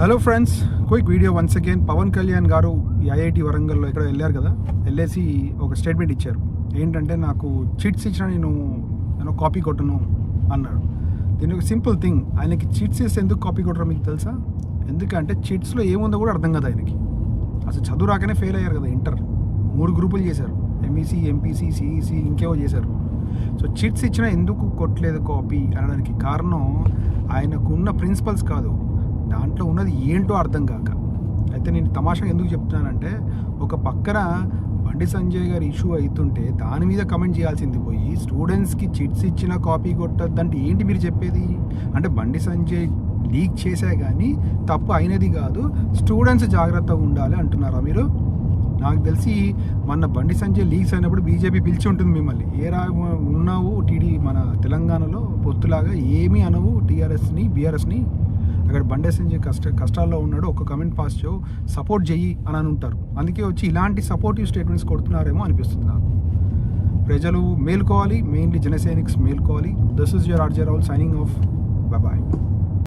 Hello friends, quick video once again. Pawan Kalyan garu ఈ IIT వరంగల్లో ఇక్కడ వెళ్ళారు కదా, వెళ్ళేసి ఒక స్టేట్మెంట్ ఇచ్చారు. ఏంటంటే, నాకు చిట్స్ ఇచ్చిన నేను కాపీ కొట్టను అన్నాడు. దీని ఒక సింపుల్ థింగ్, ఆయనకి చిట్స్ ఇస్తే ఎందుకు కాపీ కొట్టరో మీకు తెలుసా? ఎందుకంటే చిట్స్లో ఏముందో కూడా అర్థం కదా ఆయనకి. అసలు చదువు రాకనే ఫెయిల్ అయ్యారు కదా. ఇంటర్ 3 గ్రూపులు చేశారు, ఎంఈసీ, ఎంపీసీ, సిఈసీ, ఇంకేవో చేశారు. సో చిట్స్ ఇచ్చినా ఎందుకు కొట్టలేదు కాపీ అనడానికి కారణం ఆయనకున్న ప్రిన్సిపల్స్ కాదు, దాంట్లో ఉన్నది ఏంటో అర్థం కాక. అయితే నేను తమాషా ఎందుకు చెప్తున్నానంటే, ఒక పక్కన బండి సంజయ్ గారు ఇష్యూ అవుతుంటే దాని మీద కమెంట్ చేయాల్సింది పోయి స్టూడెంట్స్కి చిట్స్ ఇచ్చిన కాపీ కొట్టద్దంటే ఏంటి మీరు చెప్పేది? అంటే బండి సంజయ్ లీక్ చేసే కానీ తప్పు అయినది కాదు, స్టూడెంట్స్ జాగ్రత్తగా ఉండాలి అంటున్నారా మీరు? నాకు తెలిసి మొన్న బండి సంజయ్ లీక్స్ అయినప్పుడు బీజేపీ పిలిచి ఉంటుంది మిమ్మల్ని. ఉన్నావు మన తెలంగాణలో పొత్తులాగా ఏమీ అనవు టీఆర్ఎస్ని బీఆర్ఎస్ని. అక్కడ బండి సంజయ్ కష్టాల్లో ఉన్నాడు, ఒక కమెంట్ పాస్ చేయవు, సపోర్ట్ చెయ్యి అని ఉంటారు. అందుకే వచ్చి ఇలాంటి సపోర్టివ్ స్టేట్మెంట్స్ కొడుతున్నారేమో అనిపిస్తుంది నాకు. ప్రజలు మేల్కోవాలి, మెయిన్లీ జనసైనిక్స్ మేల్కోవాలి. This is your RJ Raul signing off. Bye.